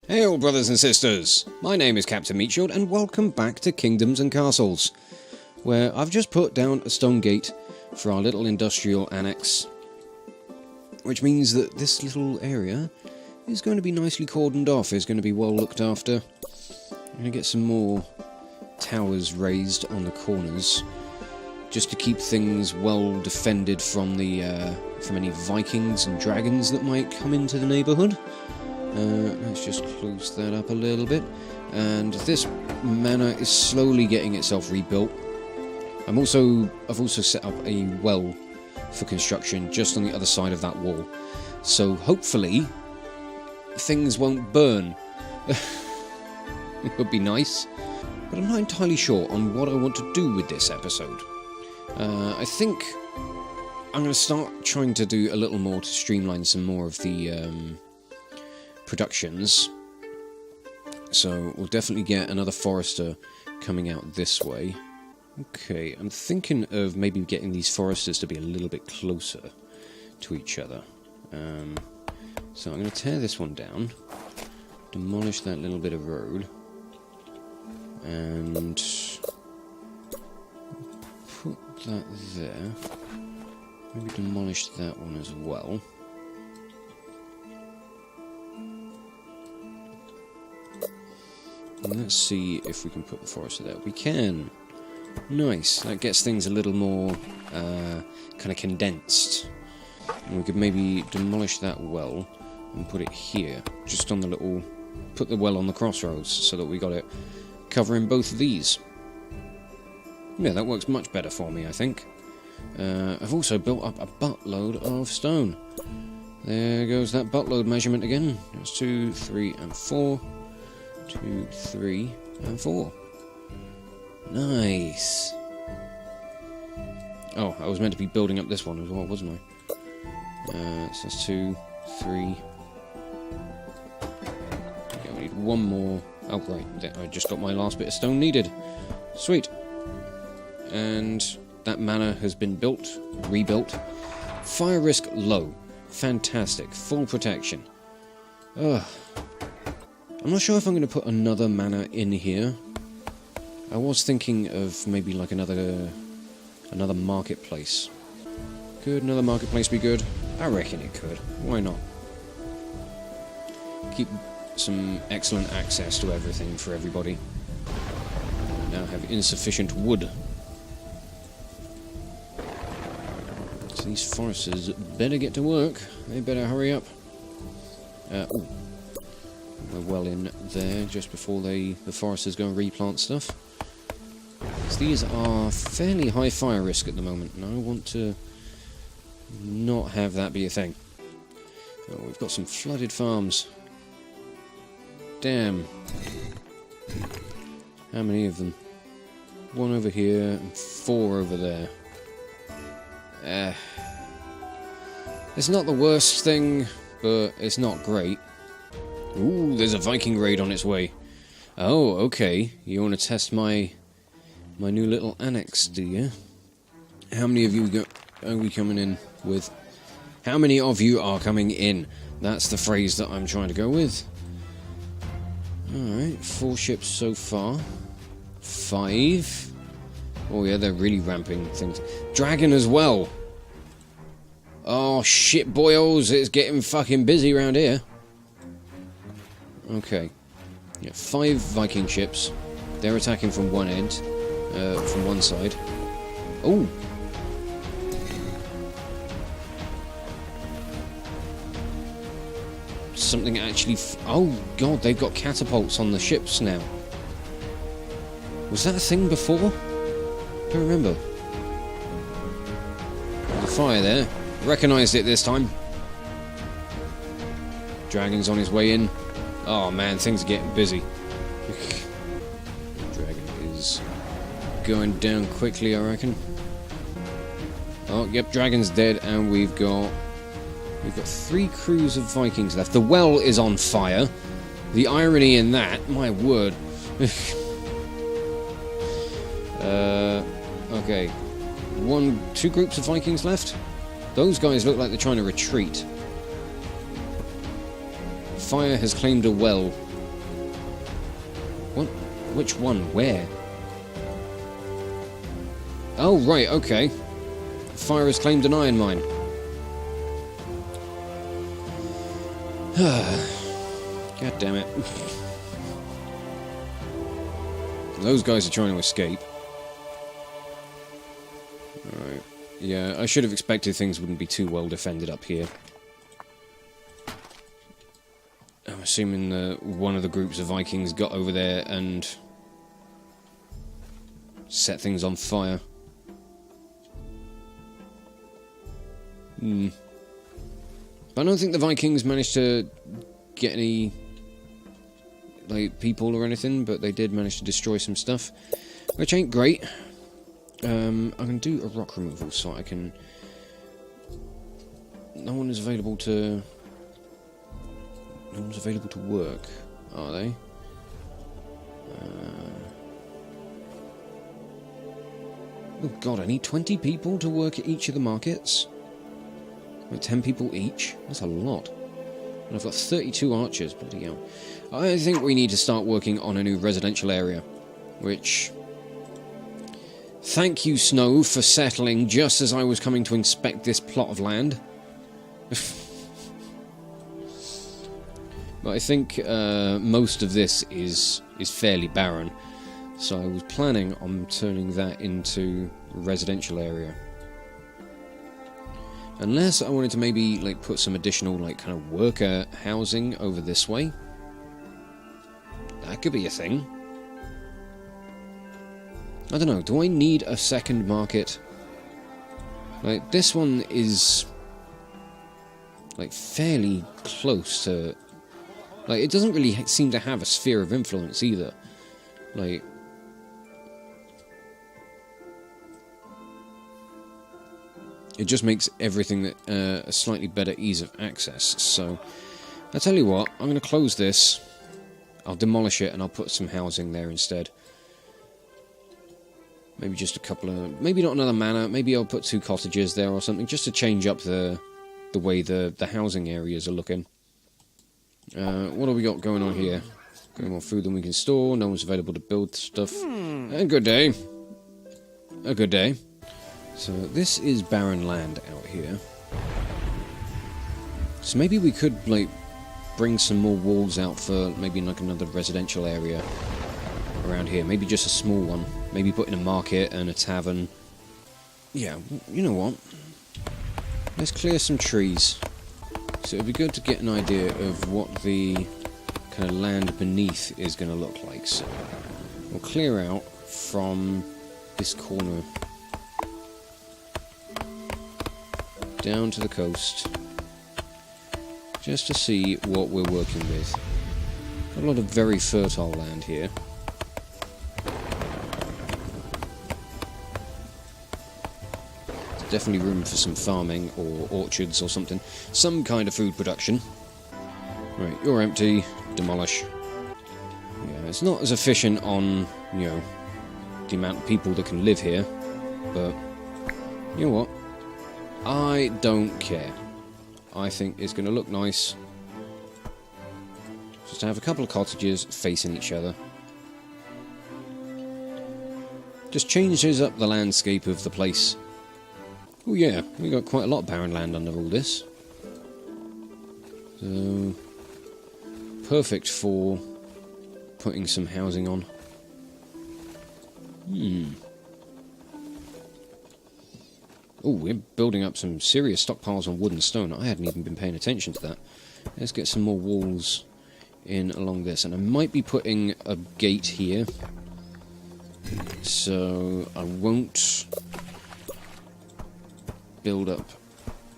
Hail, brothers and sisters! My name is Captain Meatshield, and welcome back to Kingdoms and Castles, where I've just put down a stone gate for our little industrial annex, which means that this little area is going to be nicely cordoned off, is going to be well looked after. I'm going to get some more towers raised on the corners, just to keep things well defended from any Vikings and Dragons that might come into the neighbourhood. Let's just close that up a little bit. And this manor is slowly getting itself rebuilt. I've also set up a well for construction just on the other side of that wall. So hopefully things won't burn. It would be nice. But I'm not entirely sure on what I want to do with this episode. I think I'm going to start trying to do a little more to streamline some more of the productions. So we'll definitely get another forester coming out this way. Okay, I'm thinking of maybe getting these foresters to be a little bit closer to each other. So I'm going to tear this one down, demolish that little bit of road, and put that there. Maybe demolish that one as well. And let's see if we can put the forester there. We can! Nice! That gets things a little more kind of condensed. And we could maybe demolish that well and put it here, just on the little... put the well on the crossroads, so that we got it covering both of these. Yeah, that works much better for me, I think. I've also built up a buttload of stone. There goes that buttload measurement again. It's 2, 3, and 4. 2, 3, and 4. Nice. Oh, I was meant to be building up this one as well, wasn't I? So that's 2, 3. Okay, we need one more. Oh, right. I just got my last bit of stone needed. Sweet. And that manor has been built, rebuilt. Fire risk low. Fantastic. Full protection. Ugh. I'm not sure if I'm going to put another manor in here. I was thinking of maybe like another marketplace. Could another marketplace be good? I reckon it could. Why not? Keep some excellent access to everything for everybody. Now have insufficient wood. So these foresters better get to work. They better hurry up. Ooh. We're well in there just before the foresters go and replant stuff. So these are fairly high fire risk at the moment, and I want to not have that be a thing. Oh, we've got some flooded farms. Damn. How many of them? 1 over here and 4 over there. It's not the worst thing, but it's not great. Ooh, there's a Viking raid on its way. Oh, okay. You want to test my new little annex, do you? How many of you are we coming in with? How many of you are coming in? That's the phrase that I'm trying to go with. Alright, 4 ships so far. 5. Oh yeah, they're really ramping things. Dragon as well! Oh shit, boyos, it's getting fucking busy around here. Okay. Yeah, 5 Viking ships. They're attacking from one end. From one side. Oh! Something actually... oh god, they've got catapults on the ships now. Was that a thing before? I don't remember. There's a fire there. Recognised it this time. Dragon's on his way in. Oh man, things are getting busy. Dragon is going down quickly, I reckon. Oh, yep, Dragon's dead, and we've got 3 crews of Vikings left. The well is on fire. The irony in that, my word. Okay. 2 groups of Vikings left. Those guys look like they're trying to retreat. Fire has claimed a well What? Which one? Where? Oh, right, okay. Fire has claimed an iron mine. God damn it. Those guys are trying to escape. Alright. Yeah, I should have expected things wouldn't be too well defended up here. I'm assuming one of the groups of Vikings got over there and set things on fire. But I don't think the Vikings managed to get any like people or anything, but they did manage to destroy some stuff, which ain't great. I can do a rock removal, so I can... No one is available to... No one's available to work, are they? Oh god, I need 20 people to work at each of the markets? Like 10 people each? That's a lot. And I've got 32 archers, bloody hell. I think we need to start working on a new residential area, which... Thank you, Snow, for settling just as I was coming to inspect this plot of land. But I think most of this is fairly barren, so I was planning on turning that into a residential area. Unless I wanted to maybe like put some additional like kind of worker housing over this way. That could be a thing. I don't know, do I need a second market? Like, this one is like fairly close to... Like, it doesn't really seem to have a sphere of influence either. Like... It just makes everything that a slightly better ease of access. So, I tell you what, I'm going to close this. I'll demolish it and I'll put some housing there instead. Maybe just a couple of... Maybe not another manor. Maybe I'll put 2 cottages there or something, just to change up the way the housing areas are looking. What have we got going on here? Got more food than we can store. No one's available to build stuff. A good day. A good day. So this is barren land out here. So maybe we could, like, bring some more walls out for maybe like another residential area around here. Maybe just a small one. Maybe put in a market and a tavern. Yeah, you know what? Let's clear some trees. So it'd be good to get an idea of what the kind of land beneath is going to look like. So we'll clear out from this corner down to the coast, just to see what we're working with. Got a lot of very fertile land here. There's definitely room for some farming or orchards or something. Some kind of food production. Right, you're empty. Demolish. Yeah, it's not as efficient on, you know, the amount of people that can live here, but you know what? I don't care. I think it's going to look nice. Just to have a couple of cottages facing each other. Just changes up the landscape of the place. Oh yeah, we got quite a lot of barren land under all this. So, perfect for putting some housing on. Oh, we're building up some serious stockpiles on wood and stone. I hadn't even been paying attention to that. Let's get some more walls in along this. And I might be putting a gate here. So I won't build up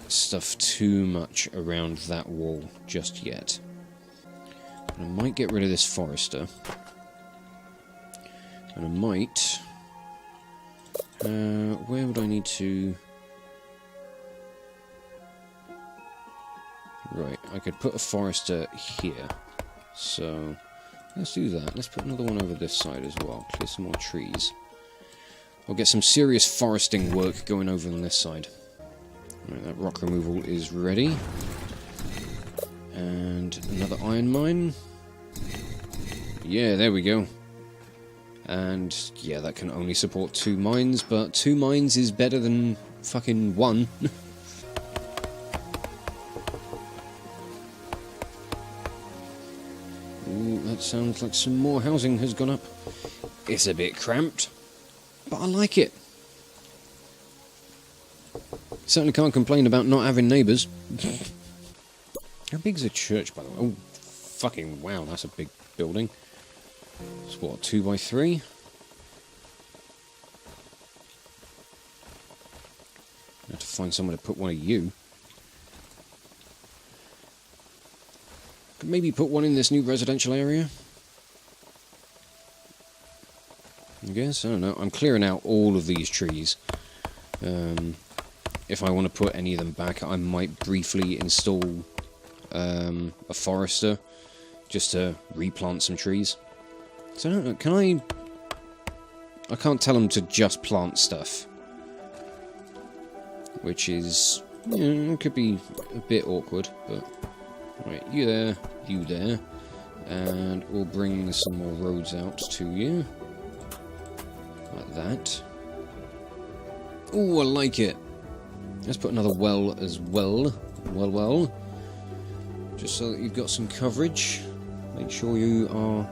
stuff too much around that wall just yet. But I might get rid of this forester. And I might... where would I need to... Right, I could put a forester here. So, let's do that. Let's put another one over this side as well. Clear some more trees. We'll get some serious foresting work going over on this side. Right, that rock removal is ready. And another iron mine. Yeah, there we go. And yeah, that can only support 2 mines, but 2 mines is better than fucking 1. Ooh, that sounds like some more housing has gone up. It's a bit cramped, but I like it. Certainly can't complain about not having neighbours. How big's a church, by the way? Oh, fucking wow, that's a big building. It's what, 2 by 3? I have to find somewhere to put one of you. Could maybe put one in this new residential area. I guess, I don't know. I'm clearing out all of these trees. If I want to put any of them back, I might briefly install a forester just to replant some trees. So I don't know, can I can't tell them to just plant stuff. Which is, you know, it could be a bit awkward, but... Right, you there, and we'll bring some more roads out to you. Like that. Ooh, I like it! Let's put another well as well. Well. Just so that you've got some coverage. Make sure you are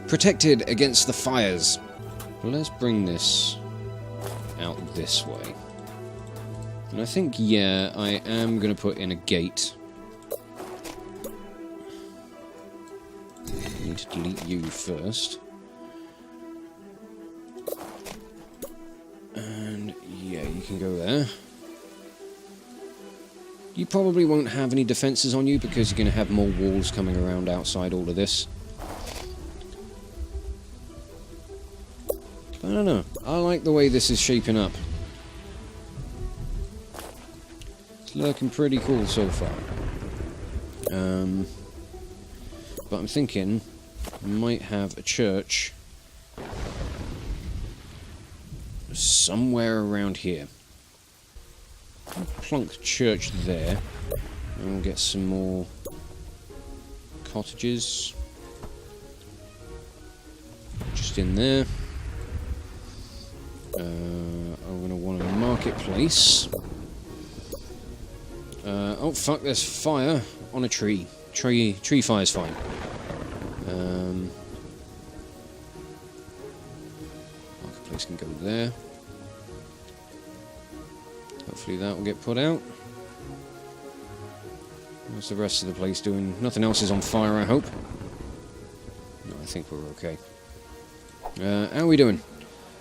protected against the fires. But let's bring this out this way. And I think, yeah, I am going to put in a gate. I need to delete you first. And, yeah, you can go there. You probably won't have any defences on you because you're going to have more walls coming around outside all of this. But I don't know. I like the way this is shaping up. It's looking pretty cool so far. But I'm thinking I might have a church somewhere around here. I'll plonk church there, and we'll get some more cottages just in there. I'm going to want a marketplace. Oh fuck, there's fire on a tree. Tree fire's fine. Marketplace can go there. Hopefully that will get put out. What's the rest of the place doing? Nothing else is on fire, I hope. No, I think we're okay. How are we doing?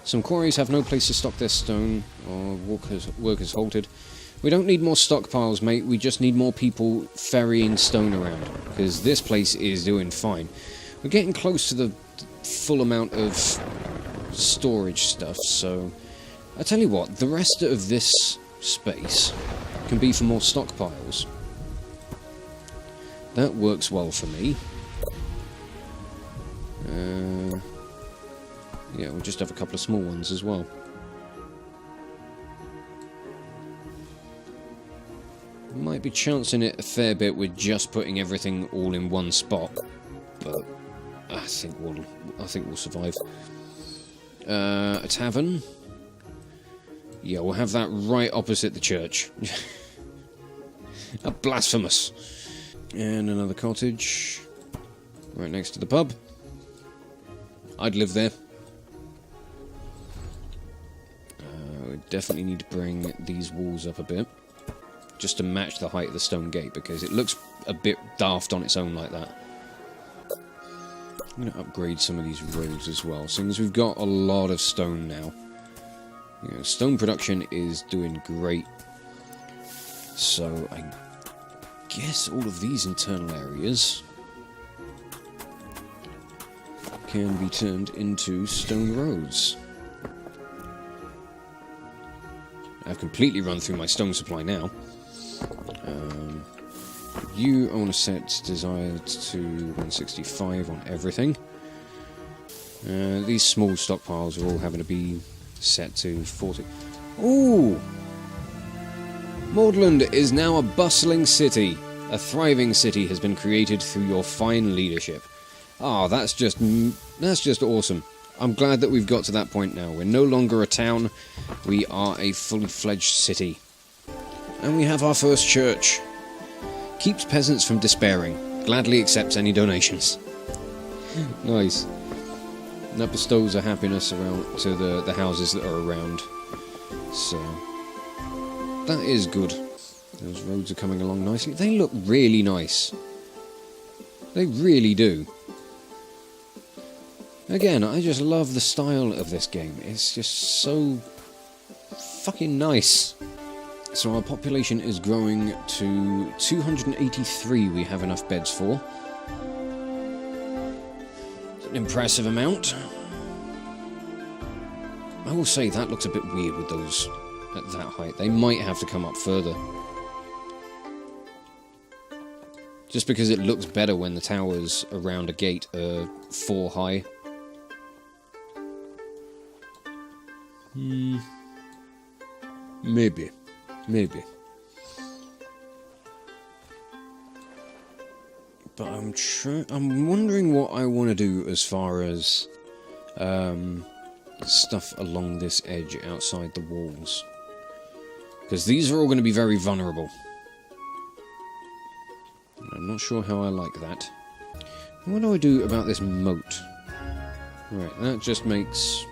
Some quarries have no place to stock their stone, or workers halted. We don't need more stockpiles, mate. We just need more people ferrying stone around, because this place is doing fine. We're getting close to the full amount of storage stuff, so... I tell you what, the rest of this space can be for more stockpiles. That works well for me. Yeah, we'll just have a couple of small ones as well. Might be chancing it a fair bit with just putting everything all in one spot, but I think we'll survive. A tavern. Yeah, we'll have that right opposite the church. A blasphemous. And another cottage right next to the pub. I'd live there. We definitely need to bring these walls up a bit, just to match the height of the stone gate, because it looks a bit daft on its own like that. I'm going to upgrade some of these roads as well, seeing as we've got a lot of stone now. You know, stone production is doing great. So I guess all of these internal areas can be turned into stone roads. I've completely run through my stone supply now. You, I want to set desired to 165 on everything. These small stockpiles are all having to be set to 40. Ooh! Mordlund is now a bustling city. A thriving city has been created through your fine leadership. Ah, that's just awesome. I'm glad that we've got to that point now. We're no longer a town, we are a fully fledged city. And we have our first church. Keeps peasants from despairing. Gladly accepts any donations. Nice. And that bestows a happiness around to the houses that are around. So that is good. Those roads are coming along nicely. They look really nice. They really do. Again, I just love the style of this game. It's just so fucking nice. So our population is growing to 283 we have enough beds for. It's an impressive amount. I will say that looks a bit weird with those at that height. They might have to come up further. Just because it looks better when the towers around a gate are 4 high. Maybe. But I'm wondering what I want to do as far as stuff along this edge outside the walls. Because these are all going to be very vulnerable. I'm not sure how I like that. What do I do about this moat? Right, that just makes...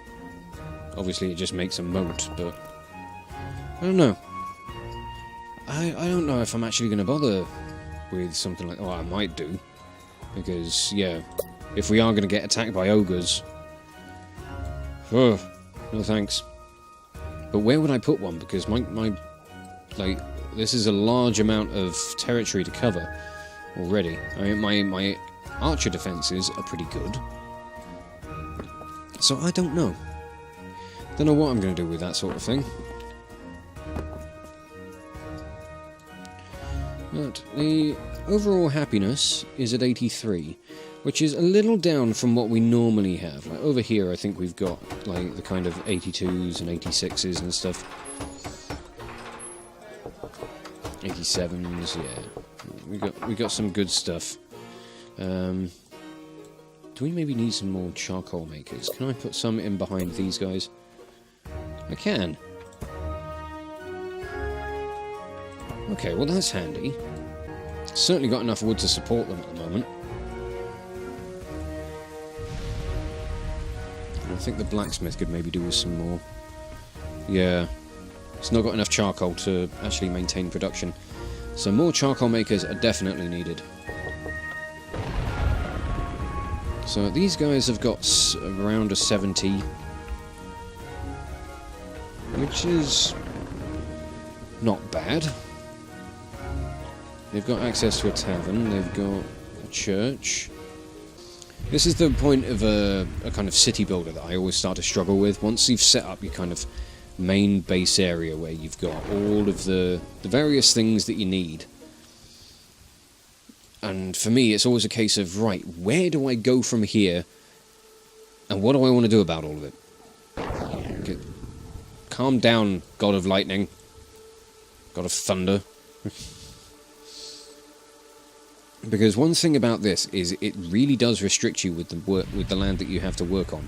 Obviously it just makes a moat, but... I don't know. I don't know if I'm actually going to bother with something like... Oh, I might do. Because, yeah, if we are going to get attacked by ogres... Oh, no thanks. But where would I put one? Because my like, this is a large amount of territory to cover already. I mean, my archer defences are pretty good. So I don't know. Don't know what I'm going to do with that sort of thing. But the overall happiness is at 83, which is a little down from what we normally have. Like over here, I think we've got like the kind of 82s and 86s and stuff. 87s, yeah. We got some good stuff. Do we maybe need some more charcoal makers? Can I put some in behind these guys? I can. Okay, well that's handy. Certainly got enough wood to support them at the moment. I think the blacksmith could maybe do with some more. Yeah, it's not got enough charcoal to actually maintain production. So more charcoal makers are definitely needed. So these guys have got around a 70. Which is not bad. They've got access to a tavern, they've got a church. This is the point of a kind of city builder that I always start to struggle with. Once you've set up your kind of main base area where you've got all of the various things that you need. And for me, it's always a case of, right, where do I go from here? And what do I want to do about all of it? Okay. Calm down, God of Lightning. God of Thunder. Because one thing about this is it really does restrict you with the land that you have to work on.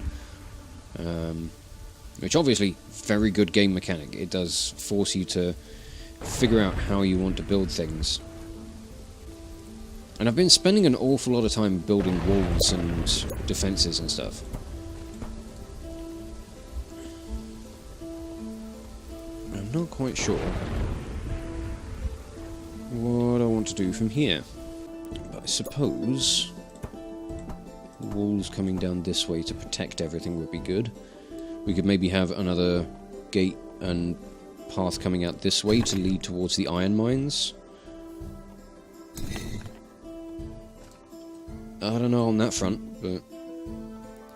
Which obviously, very good game mechanic. It does force you to figure out how you want to build things. And I've been spending an awful lot of time building walls and defences and stuff. I'm not quite sure what I want to do from here. But I suppose walls coming down this way to protect everything would be good. We could maybe have another gate and path coming out this way to lead towards the iron mines. I don't know on that front, but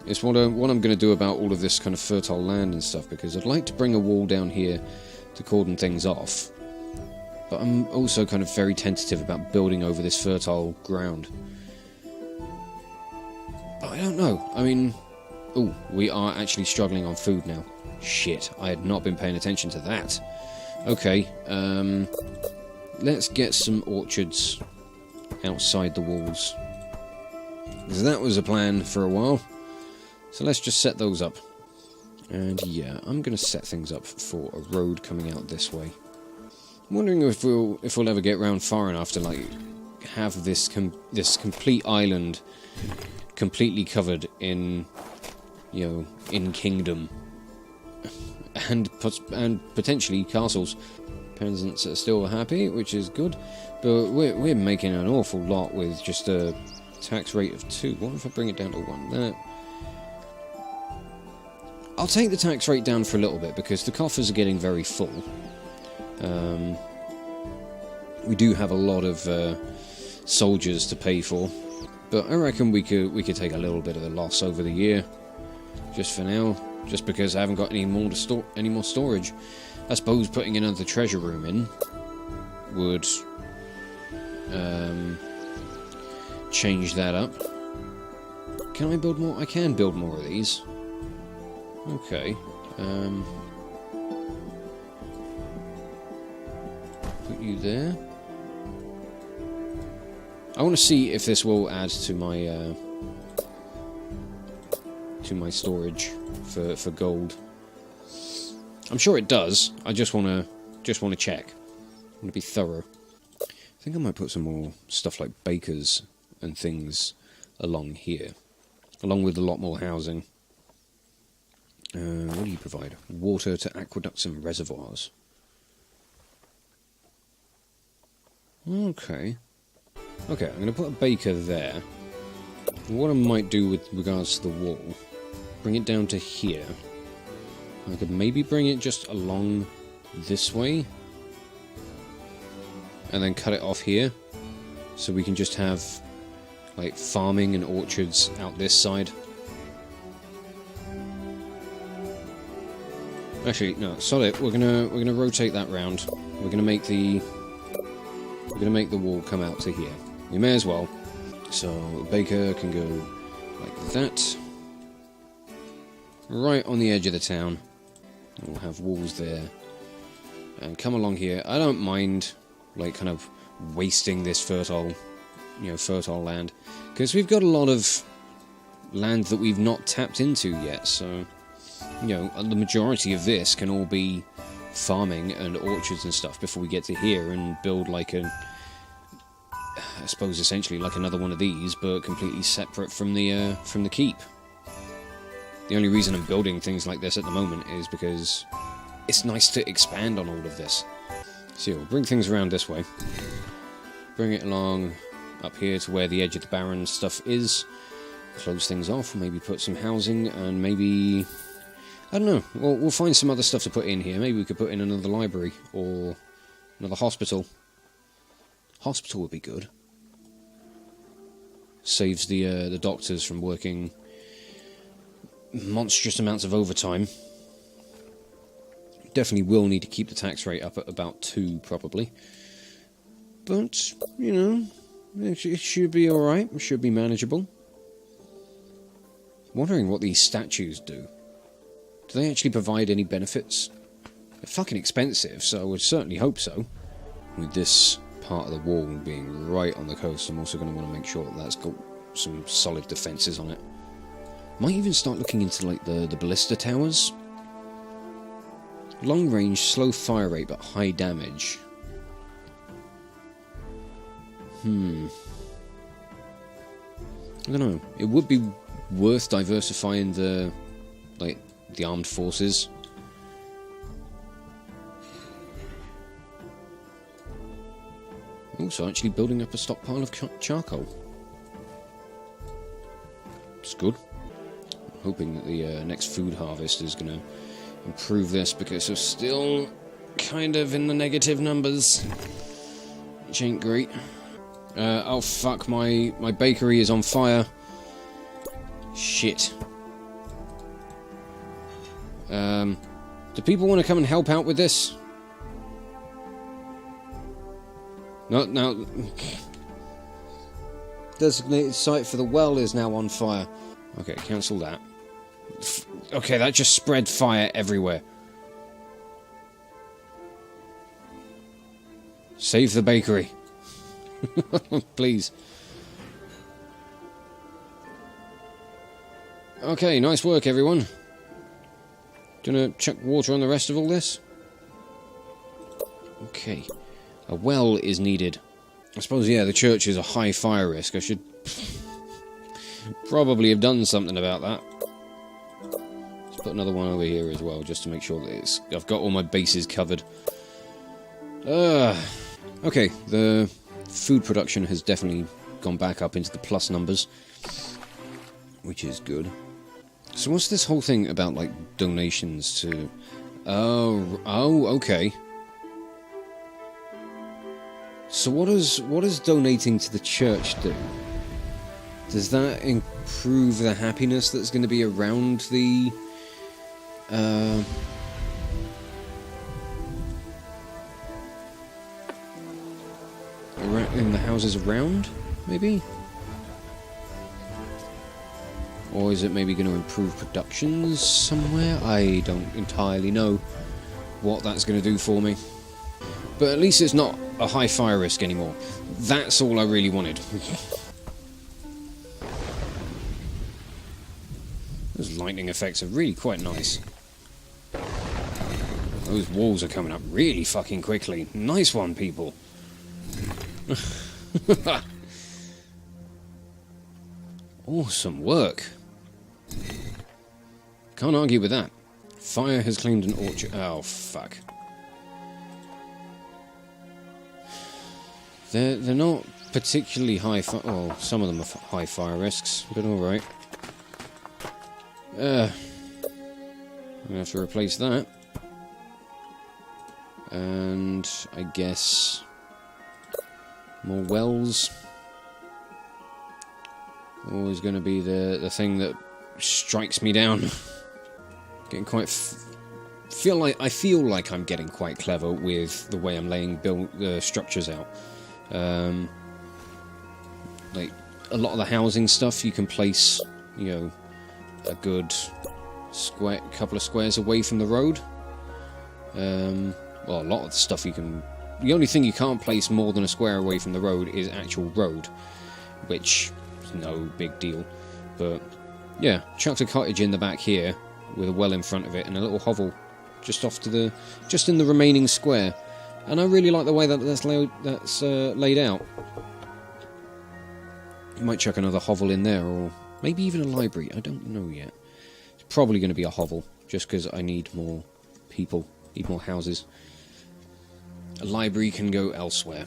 it's what I'm going to do about all of this kind of fertile land and stuff, because I'd like to bring a wall down here to cordon things off. But I'm also kind of very tentative about building over this fertile ground. But I don't know. I mean... Oh, we are actually struggling on food now. Shit, I had not been paying attention to that. Okay, let's get some orchards outside the walls. Because that was a plan for a while. So let's just set those up. And yeah, I'm going to set things up for a road coming out this way. I'm wondering if we'll ever get round far enough to like have this complete island completely covered in, you know, in kingdom, and potentially castles. Peasants are still happy, which is good, but we're making an awful lot with just a tax rate of 2. What if I bring it down to 1? There. I'll take the tax rate down for a little bit because the coffers are getting very full. We do have a lot of soldiers to pay for, but I reckon we could take a little bit of a loss over the year, just for now, just because I haven't got any more storage. I suppose putting another treasure room in would change that up. Can I build more? I can build more of these. Okay. Put you there. I want to see if this will add to my storage for gold. I'm sure it does. I just want to check. I want to be thorough. I think I might put some more stuff like bakers and things along here, along with a lot more housing. What do you provide? Water to aqueducts and reservoirs. Okay. Okay, I'm going to put a baker there. What I might do with regards to the wall, bring it down to here. I could maybe bring it just along this way, and then cut it off here, so we can just have like farming and orchards out this side. Actually, no, solid. We're gonna rotate that round. We're gonna make the wall come out to here. We may as well. So the baker can go like that, right on the edge of the town. We'll have walls there, and come along here. I don't mind, like, kind of wasting this fertile land, because we've got a lot of land that we've not tapped into yet. So, you know, the majority of this can all be farming and orchards and stuff before we get to here and build like I suppose essentially like another one of these, but completely separate from the keep. The only reason I'm building things like this at the moment is because it's nice to expand on all of this. So we'll bring things around this way. Bring it along up here to where the edge of the barren stuff is. Close things off, maybe put some housing, and maybe... I don't know, we'll find some other stuff to put in here. Maybe we could put in another library, or another hospital. Hospital would be good. Saves the doctors from working monstrous amounts of overtime. Definitely will need to keep the tax rate up at about 2, probably. But, you know, it should be alright. It should be manageable. Wondering what these statues do. Do they actually provide any benefits? They're fucking expensive, so I would certainly hope so. With this part of the wall being right on the coast, I'm also going to want to make sure that that's got some solid defences on it. Might even start looking into like the ballista towers. Long range, slow fire rate, but high damage. I don't know. It would be worth diversifying the armed forces. Also, actually building up a stockpile of charcoal. It's good. I'm hoping that the next food harvest is going to improve this, because we're still kind of in the negative numbers, which ain't great. Oh fuck, my bakery is on fire. Shit. Do people want to come and help out with this? No. Designated site for the well is now on fire. Okay, cancel that. Okay, that just spread fire everywhere. Save the bakery. Please. Okay, nice work, everyone. Do you want to chuck water on the rest of all this? Okay. A well is needed. I suppose, yeah, the church is a high fire risk. I should probably have done something about that. Let's put another one over here as well, just to make sure that I've got all my bases covered. Okay, the food production has definitely gone back up into the plus numbers, which is good. So what's this whole thing about, like, donations to... Oh, okay. So what does donating to the church do? Does that improve the happiness that's going to be around the... in the houses around, maybe? Or is it maybe going to improve productions somewhere? I don't entirely know what that's going to do for me. But at least it's not a high fire risk anymore. That's all I really wanted. Those lightning effects are really quite nice. Those walls are coming up really fucking quickly. Nice one, people. Awesome work. Can't argue with that. Fire has claimed an orchard. Oh, fuck. They're not particularly high fire... Well, some of them are high fire risks, but alright. I'm gonna have to replace that. And I guess... more wells. Always going to be the thing that strikes me down. Getting quite... I feel like I'm getting quite clever with the way I'm laying structures out. Like, a lot of the housing stuff you can place, you know, a good couple of squares away from the road. Well, a lot of the stuff you can... The only thing you can't place more than a square away from the road is actual road, which is no big deal. But, yeah, chucked a cottage in the back here, with a well in front of it, and a little hovel just in the remaining square. And I really like the way that's laid out. You might chuck another hovel in there, or maybe even a library. I don't know yet. It's probably going to be a hovel, just because I need more people, need more houses. A library can go elsewhere.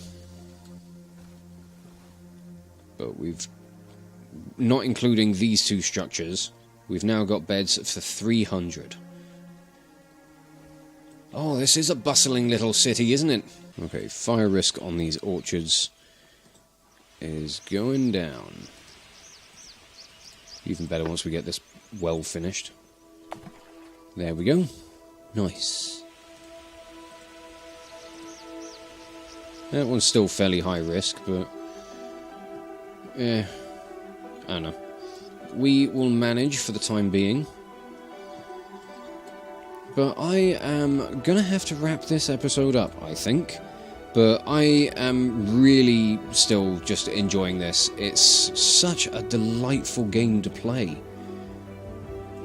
But we've... Not including these two structures, we've now got beds for 300. Oh, this is a bustling little city, isn't it? Okay, fire risk on these orchards is going down. Even better once we get this well finished. There we go. Nice. That one's still fairly high risk, but... I don't know. We will manage for the time being. But I am going to have to wrap this episode up, I think. But I am really still just enjoying this. It's such a delightful game to play.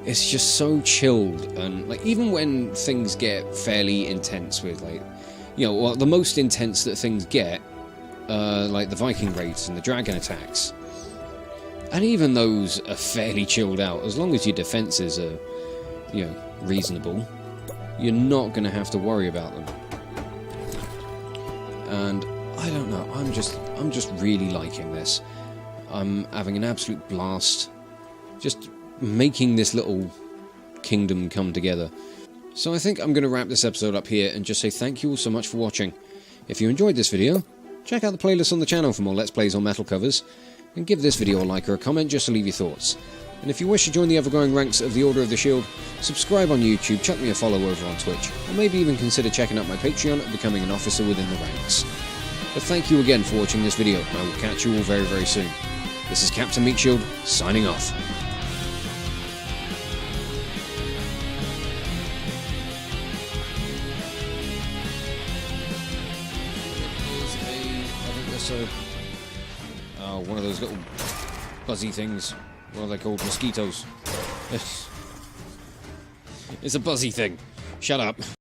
It's just so chilled, and like even when things get fairly intense with, like, you know, well, the most intense that things get, like the Viking raids and the dragon attacks. And even those are fairly chilled out, as long as your defences are, you know, reasonable. You're not going to have to worry about them. And I don't know, I'm just really liking this. I'm having an absolute blast, just making this little kingdom come together. So I think I'm going to wrap this episode up here and just say thank you all so much for watching. If you enjoyed this video, check out the playlist on the channel for more Let's Plays on metal covers, and give this video a like or a comment just to leave your thoughts. And if you wish to join the ever-growing ranks of the Order of the Shield, subscribe on YouTube, chuck me a follow over on Twitch, or maybe even consider checking out my Patreon and becoming an officer within the ranks. But thank you again for watching this video, and I will catch you all very, very soon. This is Captain Meatshield, signing off. One of those little buzzy things. What are they called? Mosquitoes. It's a buzzy thing. Shut up.